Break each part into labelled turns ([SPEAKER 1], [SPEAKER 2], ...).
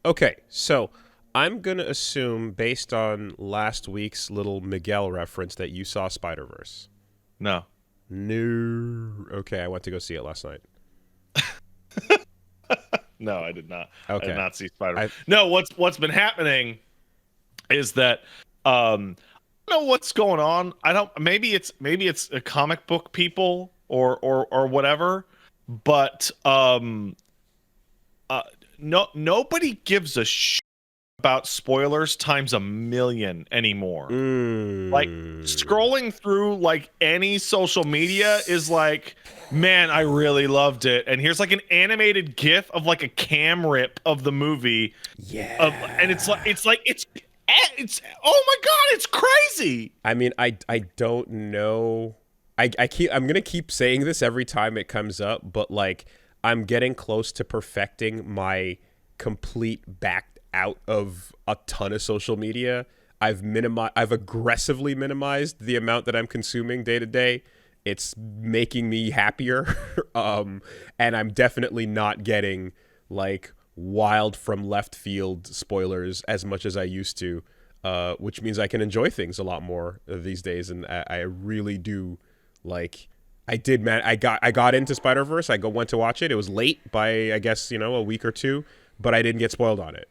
[SPEAKER 1] Okay, so I'm gonna assume, based on last week's little Miguel reference, that you saw Spider-Verse.
[SPEAKER 2] No.
[SPEAKER 1] No. Okay, I went to go see it last night.
[SPEAKER 2] No, I did not. I did
[SPEAKER 1] Okay.
[SPEAKER 2] not see Spider-Man.
[SPEAKER 1] I
[SPEAKER 2] No, what's been happening is that I don't know what's going on. I don't maybe it's a comic book people or whatever, but no, nobody gives a shit about spoilers times a million anymore. Like scrolling through like any social media is like, man, I really loved it, and here's like an animated GIF of like a cam rip of the movie, and it's like
[SPEAKER 1] Yeah.
[SPEAKER 2] it's oh my god, it's crazy.
[SPEAKER 1] I mean, I don't know. I'm gonna keep saying this every time it comes up, but like I'm getting close to perfecting my complete backed out of a ton of social media. I've aggressively minimized the amount that I'm consuming day to day. It's making me happier. And I'm definitely not getting like wild from left field spoilers as much as I used to, which means I can enjoy things a lot more these days. And I really do like. I did, man. I got into Spider-Verse. Went to watch it. It was late by, I guess, a week or two, but I didn't get spoiled on it.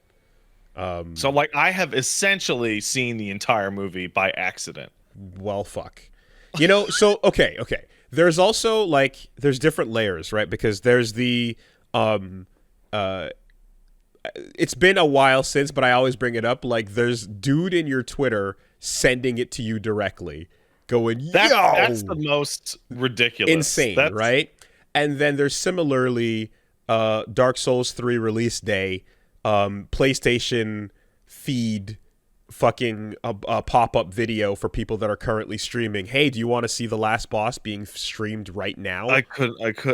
[SPEAKER 2] So like I have essentially seen the entire movie by accident.
[SPEAKER 1] Well, fuck. So okay. There's also like there's different layers, right? Because there's the uh it's been a while since, but I always bring it up. Like there's dude in your Twitter sending it to you directly, going,
[SPEAKER 2] That's
[SPEAKER 1] yo,
[SPEAKER 2] the most ridiculous.
[SPEAKER 1] insane, right? And then there's similarly Dark Souls 3 release day, PlayStation feed fucking a pop-up video for people that are currently streaming. Hey, do you want to see the last boss being streamed right now?
[SPEAKER 2] I could,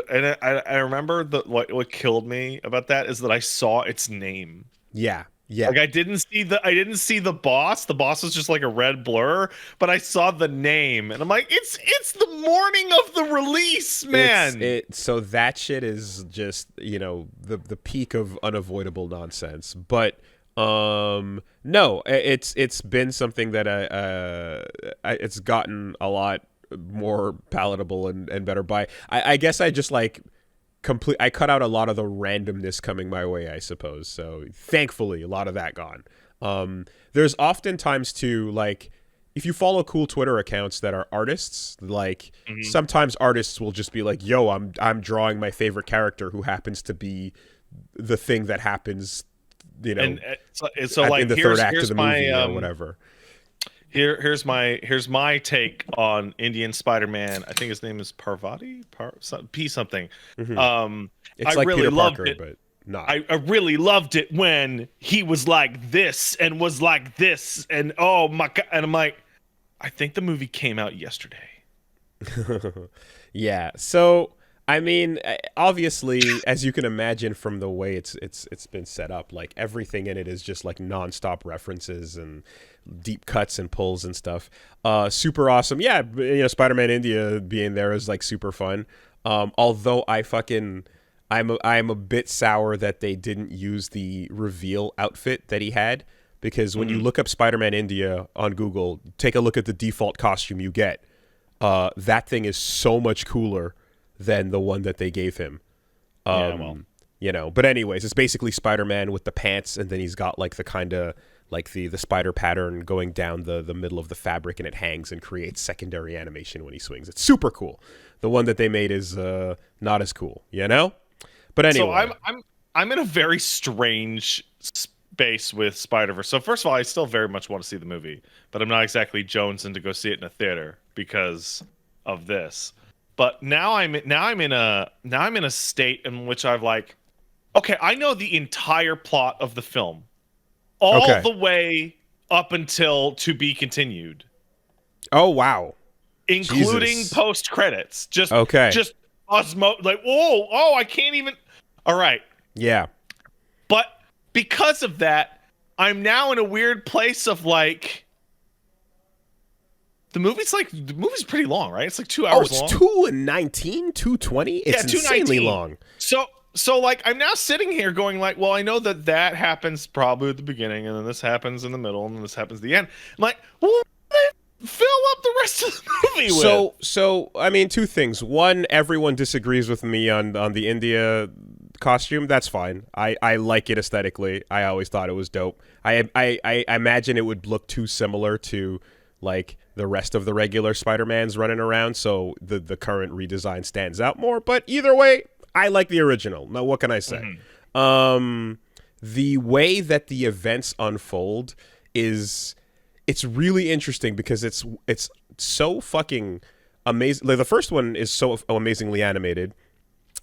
[SPEAKER 2] and I remember what killed me about that is that I saw its name.
[SPEAKER 1] Yeah.
[SPEAKER 2] Like I didn't see the boss. The boss was just like a red blur, but I saw the name, and I'm like, it's the morning of the release, man.
[SPEAKER 1] So that shit is just the peak of unavoidable nonsense. But no, it's been something that it's gotten a lot more palatable and better by. I guess I just like I cut out a lot of the randomness coming my way, I suppose. So thankfully a lot of that gone. There's oftentimes too, like, if you follow cool Twitter accounts that are artists, like sometimes artists will just be like, yo, I'm drawing my favorite character who happens to be the thing that happens,
[SPEAKER 2] and so like
[SPEAKER 1] in the third act of the movie or whatever.
[SPEAKER 2] Here's my take on Indian Spider-Man. I think his name is Parvati, P something.
[SPEAKER 1] Mm-hmm. It's
[SPEAKER 2] I
[SPEAKER 1] like
[SPEAKER 2] really
[SPEAKER 1] Peter
[SPEAKER 2] loved
[SPEAKER 1] Parker,
[SPEAKER 2] it.
[SPEAKER 1] but not.
[SPEAKER 2] I really loved it when he was like this and was like this, and oh my god, and I'm like, I think the movie came out yesterday.
[SPEAKER 1] Yeah. So I mean, obviously, as you can imagine from the way it's been set up, like everything in it is just like nonstop references and deep cuts and pulls and stuff. Super awesome. Yeah, Spider-Man India being there is like super fun. Although I'm a bit sour that they didn't use the reveal outfit that he had, because when you look up Spider-Man India on Google, take a look at the default costume you get. That thing is so much cooler than the one that they gave him. But anyways, it's basically Spider-Man with the pants, and then he's got like the kind of like the spider pattern going down the middle of the fabric, and it hangs and creates secondary animation when he swings. It's super cool. The one that they made is not as cool, But anyway,
[SPEAKER 2] so I'm in a very strange space with Spider-Verse. So first of all, I still very much want to see the movie, but I'm not exactly jonesing to go see it in a theater because of this. But now I'm in a state in which I've like, okay, I know the entire plot of the film, all the way up until to be continued.
[SPEAKER 1] Oh wow,
[SPEAKER 2] including post credits. Just osmo, like I can't even. All right,
[SPEAKER 1] yeah,
[SPEAKER 2] but because of that, I'm now in a weird place of like. The movie's pretty long, right? It's like 2 hours long.
[SPEAKER 1] It's 2:19, 2:20. It's insanely long.
[SPEAKER 2] So So like I'm now sitting here going like, well, I know that that happens probably at the beginning, and then this happens in the middle, and then this happens at the end. I'm like, well, what do they fill up the rest of the movie with?
[SPEAKER 1] So I mean, two things. One, everyone disagrees with me on the India costume. That's fine. I like it aesthetically. I always thought it was dope. I imagine it would look too similar to like the rest of the regular Spider-Mans running around, so the current redesign stands out more. But either way, I like the original. Now, what can I say? The way that the events unfold is it's really interesting because it's so fucking amazing. Like the first one is so amazingly animated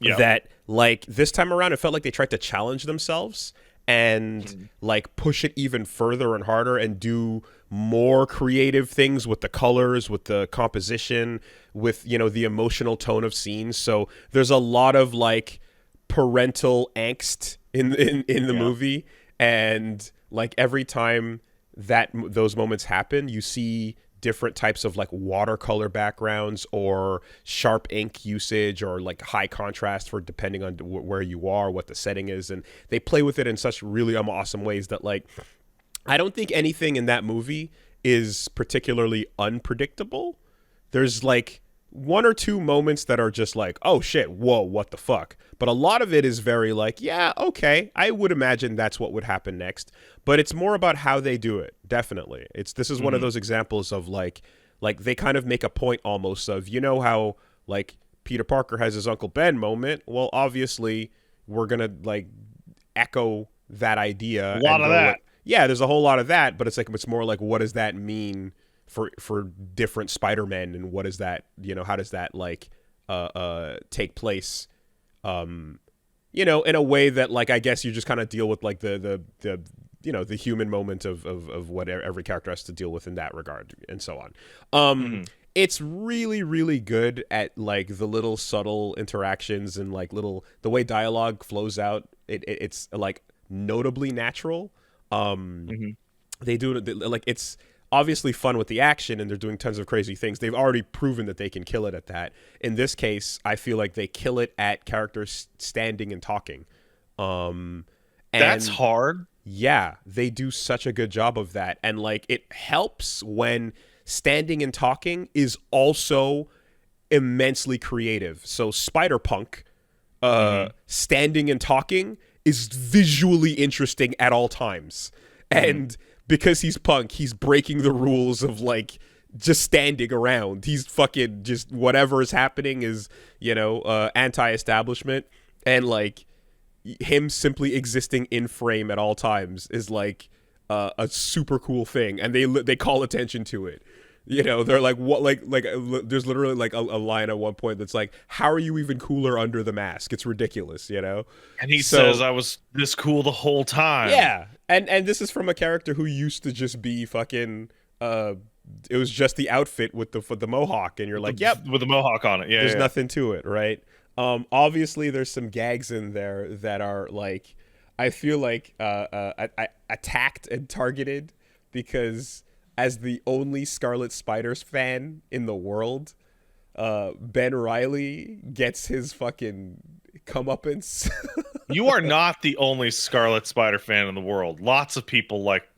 [SPEAKER 1] that like this time around it felt like they tried to challenge themselves and like push it even further and harder and do more creative things with the colors, with the composition, with the emotional tone of scenes. So there's a lot of like parental angst in the movie, and like every time that those moments happen, you see different types of like watercolor backgrounds or sharp ink usage or like high contrast for depending on where you are, what the setting is, and they play with it in such really awesome ways that like I don't think anything in that movie is particularly unpredictable. There's like one or two moments that are just like, oh shit, whoa, what the fuck? But a lot of it is very like, yeah, okay, I would imagine that's what would happen next. But it's more about how they do it, definitely. This is one of those examples of like they kind of make a point almost of, how like Peter Parker has his Uncle Ben moment. Well, obviously we're gonna like echo that idea.
[SPEAKER 2] A lot of that.
[SPEAKER 1] Yeah, there's a whole lot of that, but it's more like, what does that mean for different Spider-Men, and what is that, how does that like take place in a way that like I guess you just kind of deal with like the the human moment of what every character has to deal with in that regard and so on. It's really, really good at like the little subtle interactions and like the way dialogue flows out. It's like notably natural. They do it like it's obviously fun with the action, and they're doing tons of crazy things. They've already proven that they can kill it at that. In this case, I feel like they kill it at characters standing and talking. And
[SPEAKER 2] that's hard.
[SPEAKER 1] Yeah, they do such a good job of that. And like it helps when standing and talking is also immensely creative. So Spider-Punk standing and talking is visually interesting at all times. And because he's punk, he's breaking the rules of like just standing around. He's fucking just whatever is happening is, anti-establishment, and like him simply existing in frame at all times is like a super cool thing, and they call attention to it. They're like, what, like there's literally like a line at one point that's like, how are you even cooler under the mask? It's ridiculous, And
[SPEAKER 2] he says, I was this cool the whole time.
[SPEAKER 1] Yeah. And this is from a character who used to just be fucking, it was just the outfit with the mohawk, and you're like, yep.
[SPEAKER 2] With the mohawk on it, yeah.
[SPEAKER 1] There's nothing to it, right? Obviously there's some gags in there that are like, I feel like attacked and targeted, because as the only Scarlet Spiders fan in the world, Ben Reilly gets his fucking comeuppance.
[SPEAKER 2] You are not the only Scarlet Spider fan in the world. Lots of people like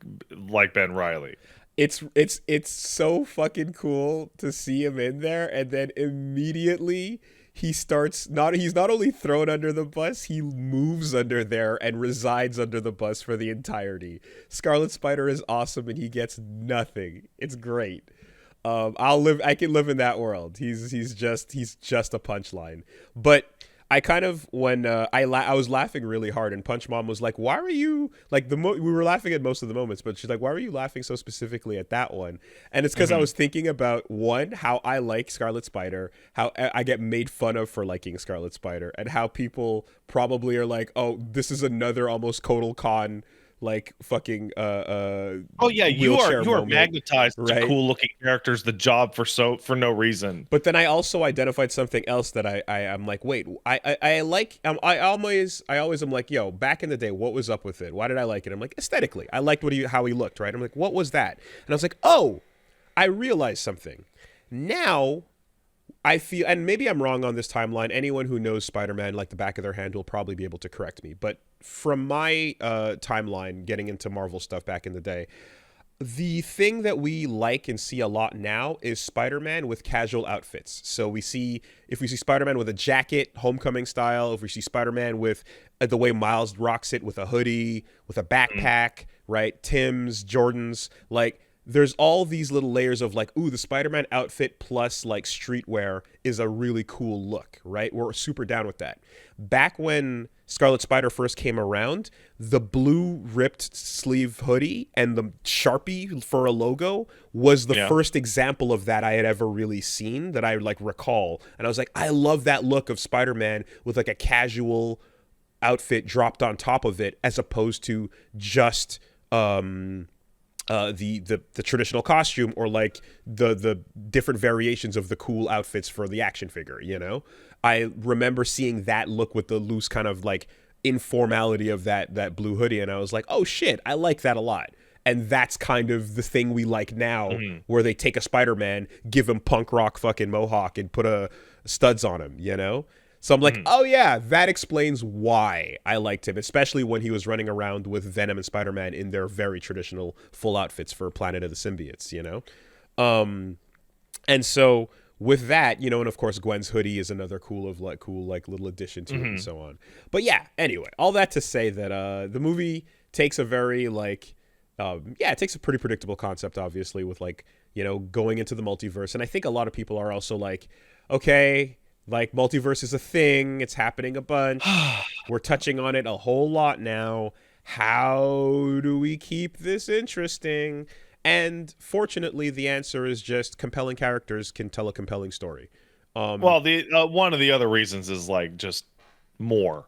[SPEAKER 2] Ben Reilly.
[SPEAKER 1] It's so fucking cool to see him in there, and then immediately he's not only thrown under the bus, he moves under there and resides under the bus for the entirety. Scarlet Spider is awesome, and he gets nothing. It's great. I can live in that world. He's just a punchline. But I kind of, when I was laughing really hard, and Punch Mom was like, "Why were you like we were laughing at most of the moments, but she's like, why were you laughing so specifically at that one?" And it's because I was thinking about, one, how I like Scarlet Spider, how I get made fun of for liking Scarlet Spider, and how people probably are like, "Oh, this is another almost Kotal Khan like fucking
[SPEAKER 2] oh yeah, you are
[SPEAKER 1] moment,
[SPEAKER 2] magnetized
[SPEAKER 1] right?
[SPEAKER 2] to cool looking characters, the job for no reason."
[SPEAKER 1] But then I also identified something else that I'm like, wait, I like, I always am like, yo, back in the day, what was up with it? Why did I like it? I'm like, aesthetically, I liked how he looked, right? I'm like, what was that? And I was like, oh, I realized something. Now I feel, and maybe I'm wrong on this timeline. Anyone who knows Spider-Man like the back of their hand will probably be able to correct me. But from my timeline, getting into Marvel stuff back in the day, the thing that we like and see a lot now is Spider-Man with casual outfits. So if we see Spider-Man with a jacket, Homecoming style, if we see Spider-Man with the way Miles rocks it with a hoodie, with a backpack, right? Tim's, Jordans, like there's all these little layers of like, ooh, the Spider-Man outfit plus like streetwear is a really cool look, right? We're super down with that. Back when Scarlet Spider first came around, the blue ripped sleeve hoodie and the Sharpie for a logo was the first example of that I had ever really seen that I like recall. And I was like, I love that look of Spider-Man with like a casual outfit dropped on top of it, as opposed to just the traditional costume, or like the different variations of the cool outfits for the action figure, you know? I remember seeing that look with the loose kind of like informality of that blue hoodie, and I was like, oh shit, I like that a lot. And that's kind of the thing we like now, where they take a Spider-Man, give him punk rock fucking mohawk, and put a studs on him, you know? So I'm like, oh yeah, that explains why I liked him, especially when he was running around with Venom and Spider-Man in their very traditional full outfits for Planet of the Symbiotes, you know? And so with that, you know, and of course Gwen's hoodie is another cool little addition to it and so on. But yeah, anyway, all that to say that the movie takes a very like, it takes a pretty predictable concept, obviously, with like, you know, going into the multiverse. And I think a lot of people are also like, okay, like multiverse is a thing, it's happening a bunch, we're touching on it a whole lot now, how do we keep this interesting? And fortunately the answer is just compelling characters can tell a compelling story.
[SPEAKER 2] Well, the one of the other reasons is like just more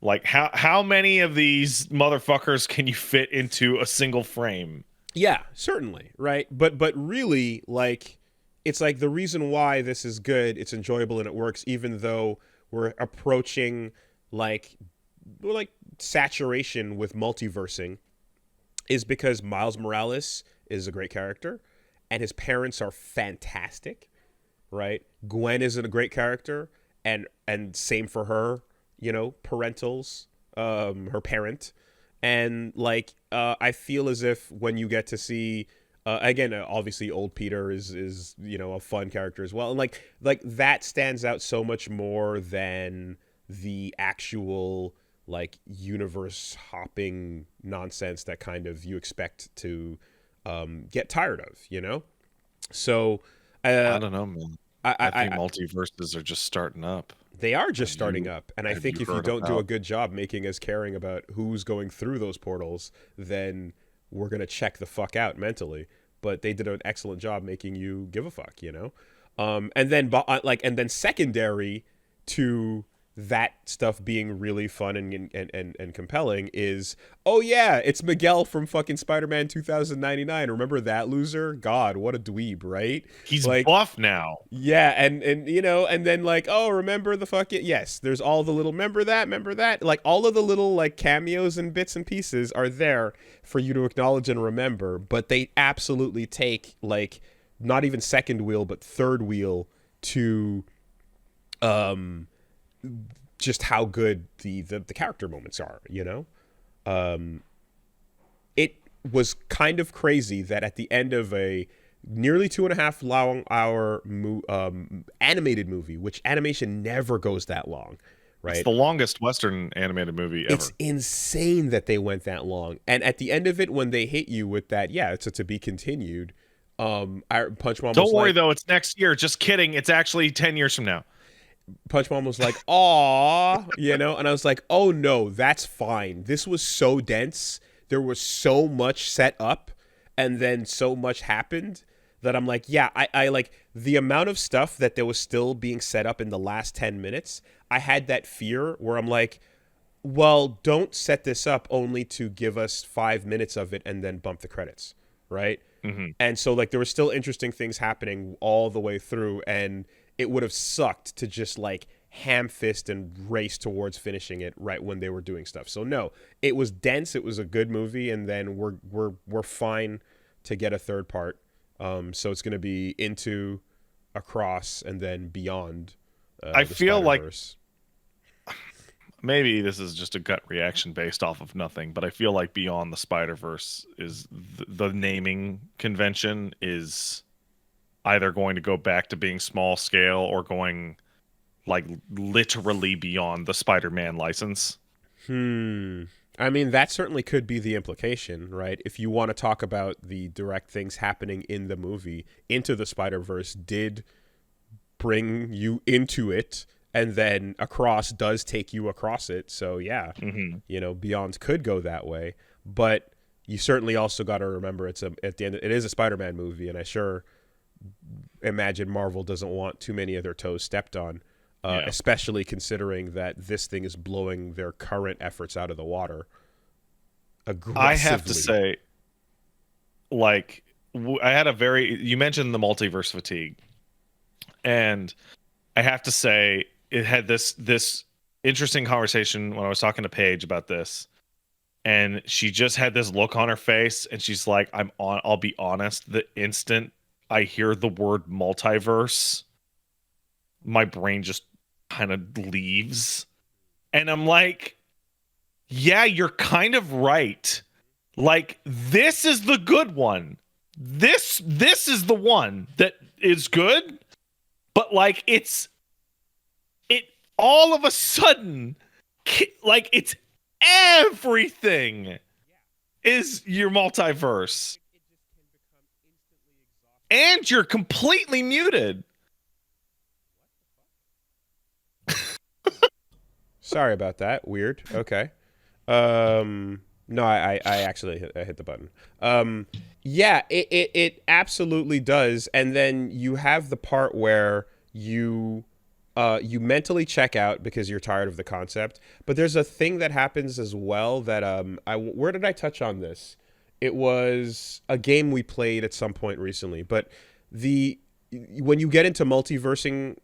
[SPEAKER 2] like how many of these motherfuckers can you fit into a single frame?
[SPEAKER 1] Yeah, certainly, right? But really, like, it's like the reason why this is good, it's enjoyable and it works, even though we're approaching like saturation with multiversing, is because Miles Morales is a great character, and his parents are fantastic, right? Gwen is a great character, and same for her, you know, her parent. And like I feel as if when you get to see again, obviously old Peter is you know a fun character as well, and like that stands out so much more than the actual like universe hopping nonsense that kind of you expect to get tired of, you know. So
[SPEAKER 2] I don't know, man. I think
[SPEAKER 1] I
[SPEAKER 2] multiverses are just starting up.
[SPEAKER 1] they are just starting up, and I think if you don't do a
[SPEAKER 2] about?
[SPEAKER 1] good job making us caring about who's going through those portals, then we're gonna check the fuck out mentally. But they did an excellent job making you give a fuck, you know. And then secondary to that stuff being really fun and compelling is, oh yeah, it's Miguel from fucking Spider-Man 2099. Remember that loser? God, what a dweeb, right?
[SPEAKER 2] He's
[SPEAKER 1] Like,
[SPEAKER 2] buff now.
[SPEAKER 1] yeah, and you know, and then like, oh, remember the fucking, yes, there's all the little remember that, like all of the little like cameos and bits and pieces are there for you to acknowledge and remember, but they absolutely take like not even second wheel but third wheel to just how good the character moments are, you know. It was kind of crazy that at the end of a nearly 2.5 long hour animated movie, which animation never goes that long, right?
[SPEAKER 2] It's the longest Western animated movie ever.
[SPEAKER 1] It's insane that they went that long. And at the end of it, when they hit you with that, yeah, it's a to be continued. Punch Mom.
[SPEAKER 2] Don't worry though, it's next year. Just kidding. It's actually 10 years from now.
[SPEAKER 1] Punch Mom was like, "Aw," you know, and I was like, "Oh no, that's fine." This was so dense. There was so much set up, and then so much happened that I'm like, yeah, I like the amount of stuff that there was still being set up in the last 10 minutes. I had that fear where I'm like, well, don't set this up only to give us 5 minutes of it and then bump the credits, right?
[SPEAKER 2] Mm-hmm.
[SPEAKER 1] And so like there were still interesting things happening all the way through, and it would have sucked to just like ham fist and race towards finishing it right when they were doing stuff. So no, it was dense. It was a good movie, and then we're fine to get a third part So it's going to be into, across, and then beyond
[SPEAKER 2] I
[SPEAKER 1] the
[SPEAKER 2] feel
[SPEAKER 1] Spider
[SPEAKER 2] like
[SPEAKER 1] Verse.
[SPEAKER 2] maybe this is just a gut reaction based off of nothing, but I feel like Beyond the Spider-Verse is the naming convention is either going to go back to being small scale or going like literally beyond the Spider-Man license.
[SPEAKER 1] Hmm. I mean, that certainly could be the implication, right? If you want to talk about the direct things happening in the movie, Into the Spider Verse did bring you into it, and then Across does take you across it. So yeah,
[SPEAKER 2] Hmm.
[SPEAKER 1] Beyond could go that way, but you certainly also got to remember at the end it is a Spider-Man movie, and I sure imagine Marvel doesn't want too many of their toes stepped on,
[SPEAKER 2] Yeah.
[SPEAKER 1] especially considering that this thing is blowing their current efforts out of the water
[SPEAKER 2] I have to
[SPEAKER 1] aggressively.
[SPEAKER 2] say, like, I had a very, you mentioned the multiverse fatigue, and I have to say, it had this interesting conversation when I was talking to Paige about this, and she just had this look on her face, and she's like, I'll be honest, the instant I hear the word multiverse, my brain just kind of leaves. And I'm like, yeah, you're kind of right. Like, this is the good one. This is the one that is good, but like it all of a sudden, like, it's everything is your multiverse, and you're completely muted.
[SPEAKER 1] Sorry about that. Weird. Okay. No, I actually I hit the button. Yeah, it absolutely does. And then you have the part where you mentally check out because you're tired of the concept. But there's a thing that happens as well that where did I touch on this? It was a game we played at some point recently. But the when you get into multiversing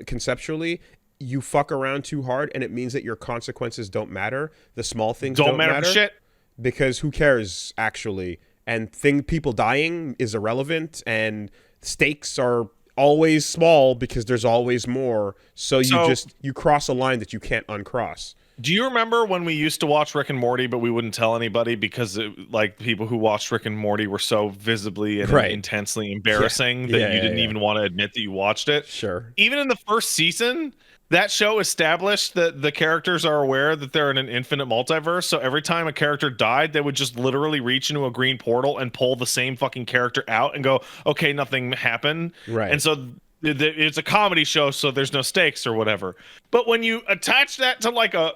[SPEAKER 1] conceptually, you fuck around too hard, and it means that your consequences don't matter. The small things
[SPEAKER 2] Don't
[SPEAKER 1] don't
[SPEAKER 2] matter for
[SPEAKER 1] matter
[SPEAKER 2] shit.
[SPEAKER 1] because who cares actually? And people dying is irrelevant, and stakes are always small because there's always more. So
[SPEAKER 2] So,
[SPEAKER 1] you cross a line that you can't uncross.
[SPEAKER 2] do you remember when we used to watch Rick and Morty, but we wouldn't tell anybody because like people who watched Rick and Morty were so visibly and
[SPEAKER 1] Right.
[SPEAKER 2] intensely
[SPEAKER 1] Yeah.
[SPEAKER 2] embarrassing that
[SPEAKER 1] Yeah.
[SPEAKER 2] you
[SPEAKER 1] Yeah.
[SPEAKER 2] didn't
[SPEAKER 1] Yeah.
[SPEAKER 2] even want to admit that you watched it?
[SPEAKER 1] Sure.
[SPEAKER 2] Even in the first season, that show established that the characters are aware that they're in an infinite multiverse. So every time a character died, they would just literally reach into a green portal and pull the same fucking character out and go, okay, nothing happened. And
[SPEAKER 1] Right.
[SPEAKER 2] so it's a comedy show, so there's no stakes or whatever. But when you attach that to like a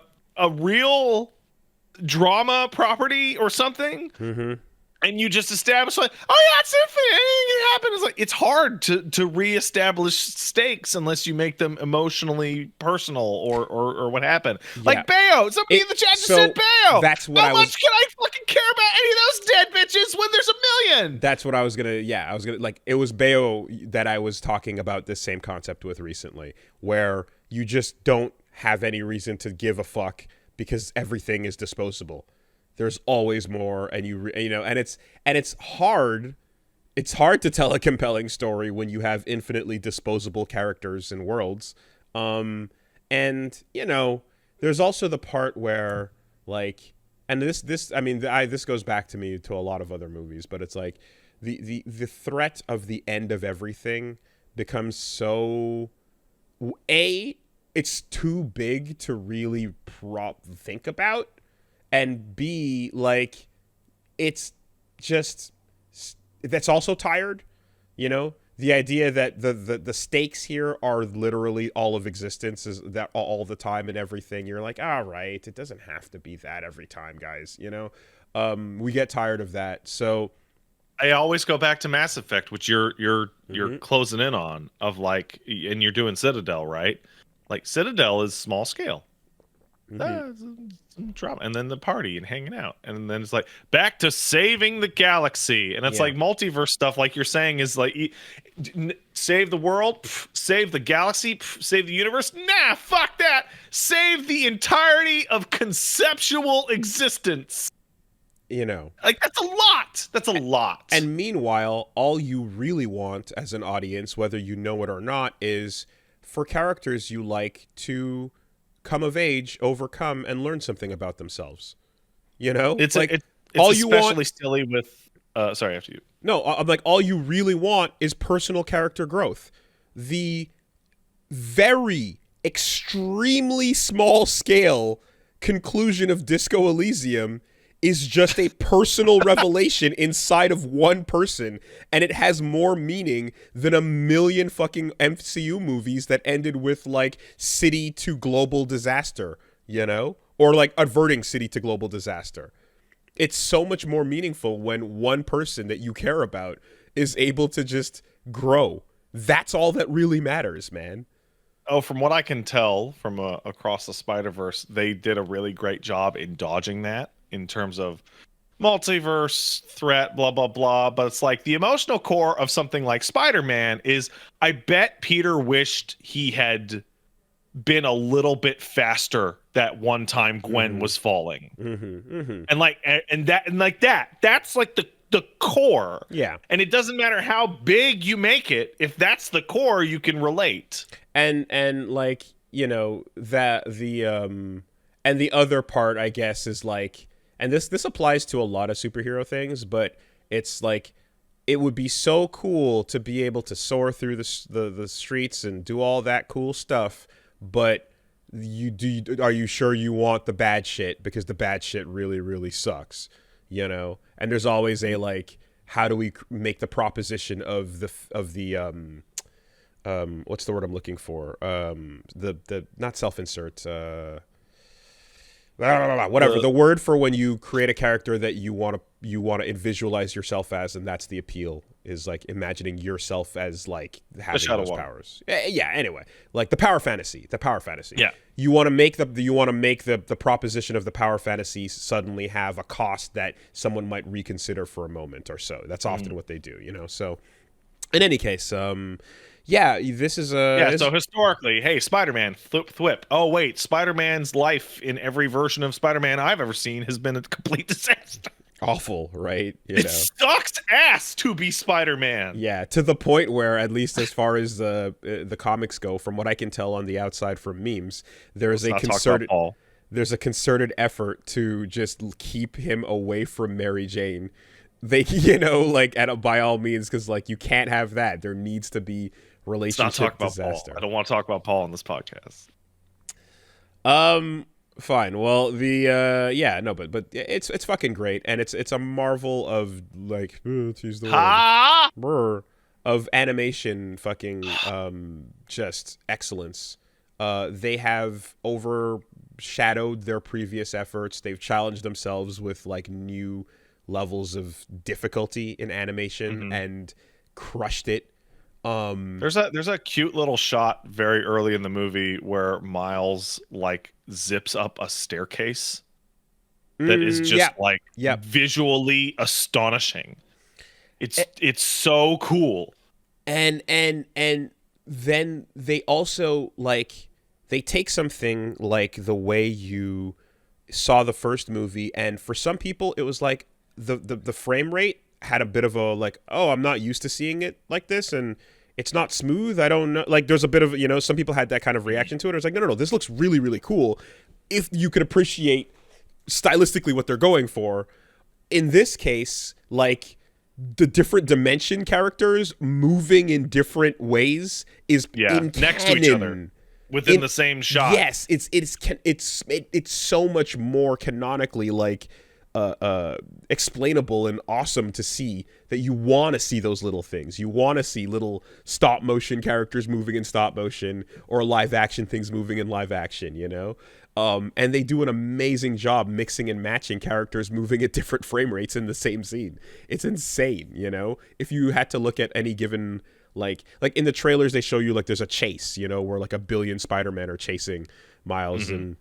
[SPEAKER 2] real drama property or something,
[SPEAKER 1] Mm-hmm.
[SPEAKER 2] and you just establish like, oh yeah, it's infinite, anything can happen. It's like, it's hard to reestablish stakes unless you make them emotionally personal or what happened.
[SPEAKER 1] Yeah.
[SPEAKER 2] Like Bayo, somebody in the chat just said Bayo.
[SPEAKER 1] That's what
[SPEAKER 2] How
[SPEAKER 1] I was.
[SPEAKER 2] much can I fucking care about any of those dead bitches when there's a million?
[SPEAKER 1] That's what I was gonna. Yeah, I was gonna like. It was Bayo that I was talking about this same concept with recently, where you just don't have any reason to give a fuck because everything is disposable. There's always more, and and it's hard. It's hard to tell a compelling story when you have infinitely disposable characters and worlds. And there's also the part where like, and this I mean, this goes back to me to a lot of other movies, but it's like the threat of the end of everything becomes so a it's too big to really think about, and B, like, it's just that's also tired, the idea that the stakes here are literally all of existence is that all the time and everything. You're like, all right, it doesn't have to be that every time, guys. We get tired of that. So
[SPEAKER 2] I always go back to Mass Effect, which you're
[SPEAKER 1] mhm,
[SPEAKER 2] closing in on, of like, and you're doing Citadel, right? Like Citadel is small scale.
[SPEAKER 1] mhm,
[SPEAKER 2] Some drama, and then the party and hanging out, and then it's like back to saving the galaxy, and it's
[SPEAKER 1] yeah,
[SPEAKER 2] like multiverse stuff, like you're saying, is like save the world, save the galaxy, save the universe. Nah, fuck that. Save the entirety of conceptual existence.
[SPEAKER 1] You know.
[SPEAKER 2] Like, that's a lot. That's a lot.
[SPEAKER 1] And meanwhile, all you really want as an audience, whether you know it or not, is for characters you like to come of age, overcome, and learn something about themselves. You know,
[SPEAKER 2] It's
[SPEAKER 1] like
[SPEAKER 2] it's
[SPEAKER 1] all you want.
[SPEAKER 2] especially silly with. Sorry, after you.
[SPEAKER 1] No, I'm like all you really want is personal character growth. The very extremely small scale conclusion of Disco Elysium is just a personal revelation inside of one person, and it has more meaning than a million fucking MCU movies that ended with like city to global disaster, you know? Or like averting city to global disaster. It's so much more meaningful when one person that you care about is able to just grow. That's all that really matters, man.
[SPEAKER 2] Oh, from what I can tell from Across the Spider-Verse, they did a really great job in dodging that in terms of multiverse threat, blah, blah, blah. But it's like the emotional core of something like Spider-Man is I bet Peter wished he had been a little bit faster that one time Gwen was falling. And like that's like the core.
[SPEAKER 1] Yeah.
[SPEAKER 2] And it doesn't matter how big you make it, if that's the core, you can relate.
[SPEAKER 1] And like, you know, that and the other part I guess is like, and this applies to a lot of superhero things, but it's like it would be so cool to be able to soar through the streets and do all that cool stuff, but are you sure you want the bad shit, because the bad shit really really sucks, you know? And there's always a like, how do we make the proposition of the what's the word I'm looking for, the not self-insert, whatever the word for when you create a character that you want to visualize yourself as, and that's the appeal, is like imagining yourself as like having those powers. Yeah, anyway, like the power fantasy.
[SPEAKER 2] Yeah,
[SPEAKER 1] you want to make the proposition of the power fantasy suddenly have a cost that someone might reconsider for a moment or so. That's often what they do, you know. So in any case, yeah, this is a
[SPEAKER 2] so historically, hey, Spider-Man, thwip. Oh wait, Spider-Man's life in every version of Spider-Man I've ever seen has been a complete disaster.
[SPEAKER 1] Awful, right?
[SPEAKER 2] It sucks ass to be Spider-Man.
[SPEAKER 1] Yeah, to the point where, at least as far as the comics go, from what I can tell on the outside from memes, there's a concerted effort to just keep him away from Mary Jane. They, you know, like by all means, because like you can't have that. There needs to be relationship disaster.
[SPEAKER 2] I don't want to talk about Paul on this podcast.
[SPEAKER 1] Fine. Well, but it's fucking great, and it's a marvel of like, choose the word, of animation, fucking just excellence. They have overshadowed their previous efforts. They've challenged themselves with like new levels of difficulty in animation and crushed it.
[SPEAKER 2] There's a cute little shot very early in the movie where Miles like zips up a staircase that is just visually astonishing. It's so cool.
[SPEAKER 1] And then they also like they take something like the way you saw the first movie, and for some people it was like the frame rate had a bit of a like, oh, I'm not used to seeing it like this, and it's not smooth. I don't know. Like, there's a bit of, you know, some people had that kind of reaction to it. I was like, no, this looks really, really cool. If you could appreciate stylistically what they're going for. In this case, like, the different dimension characters moving in different ways is in
[SPEAKER 2] next
[SPEAKER 1] canon,
[SPEAKER 2] to each other within the same shot.
[SPEAKER 1] Yes, it's so much more canonically like explainable and awesome to see, that you want to see those little things. You want to see little stop motion characters moving in stop motion, or live action things moving in live action, you know? And they do an amazing job mixing and matching characters moving at different frame rates in the same scene. It's insane, you know? If you had to look at any given, like in the trailers, they show you like there's a chase, you know, where like a billion Spider-Man are chasing Miles. And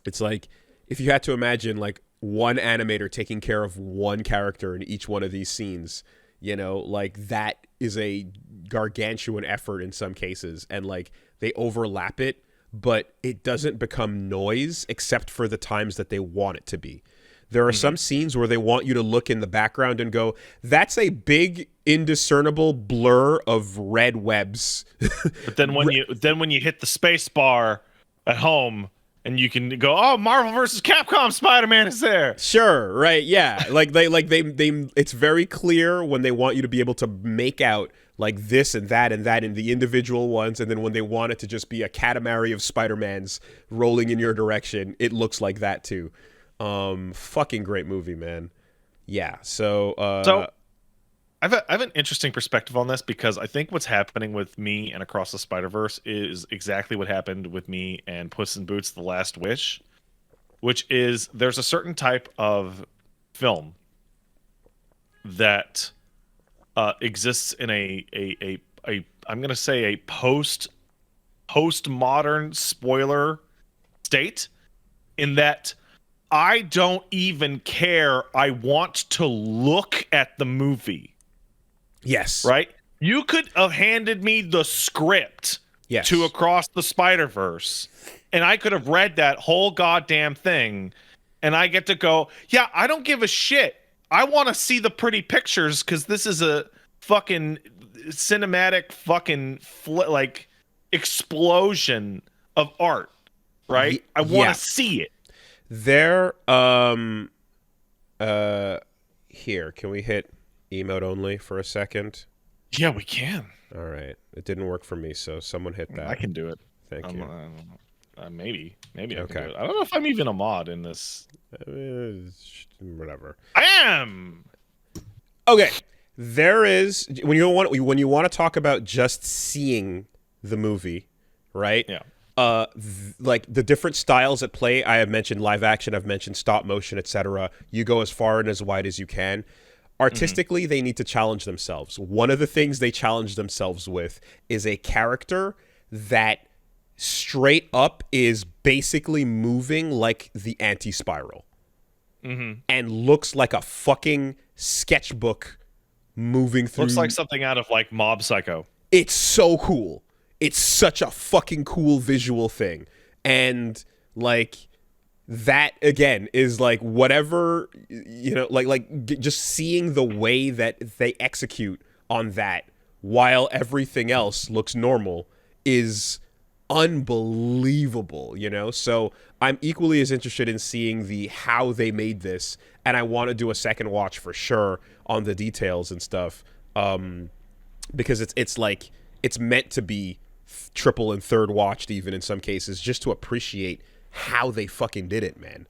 [SPEAKER 1] it's like, if you had to imagine like one animator taking care of one character in each one of these scenes, you know, like that is a gargantuan effort in some cases, and like they overlap it, but it doesn't become noise except for the times that they want it to be. There are some scenes where they want you to look in the background and go, that's a big indiscernible blur of red webs.
[SPEAKER 2] But then when you hit the space bar at home and you can go, oh, Marvel versus Capcom Spider-Man is there.
[SPEAKER 1] Sure, right, yeah. Like they it's very clear when they want you to be able to make out like this and that in the individual ones, and then when they want it to just be a katamari of Spider-Mans rolling in your direction, it looks like that too. Fucking great movie, man. Yeah. So
[SPEAKER 2] I have an interesting perspective on this, because I think what's happening with me and Across the Spider-Verse is exactly what happened with me and Puss in Boots: The Last Wish, which is there's a certain type of film that exists in a I'm going to say a postmodern spoiler state, in that I don't even care. I want to look at the movie.
[SPEAKER 1] yes.
[SPEAKER 2] Right? You could have handed me the script to Across the Spider-Verse, and I could have read that whole goddamn thing, and I get to go, yeah, I don't give a shit. I want to see the pretty pictures, because this is a fucking cinematic fucking like explosion of art, right? I want to see it.
[SPEAKER 1] There, here, can we hit emote only for a second?
[SPEAKER 2] Yeah, we can.
[SPEAKER 1] All right. It didn't work for me, so someone hit that.
[SPEAKER 2] I can do it.
[SPEAKER 1] Thank you.
[SPEAKER 2] Maybe I can
[SPEAKER 1] Okay.
[SPEAKER 2] do it. I don't know if I'm even a mod in this.
[SPEAKER 1] Whatever.
[SPEAKER 2] I am.
[SPEAKER 1] Okay. There is when you want to talk about just seeing the movie, right?
[SPEAKER 2] Yeah.
[SPEAKER 1] Like the different styles at play. I have mentioned live action. I've mentioned stop motion, etc. You go as far and as wide as you can. Artistically, they need to challenge themselves. One of the things they challenge themselves with is a character that straight up is basically moving like the anti-spiral, and looks like a fucking sketchbook moving through.
[SPEAKER 2] Looks like something out of like Mob Psycho.
[SPEAKER 1] It's so cool. It's such a fucking cool visual thing. And like that again is like whatever, you know, just seeing the way that they execute on that while everything else looks normal is unbelievable, you know? So I'm equally as interested in seeing the how they made this, and I want to do a second watch for sure on the details and stuff. Because it's like it's meant to be triple and third watched even in some cases, just to appreciate how they fucking did it, man.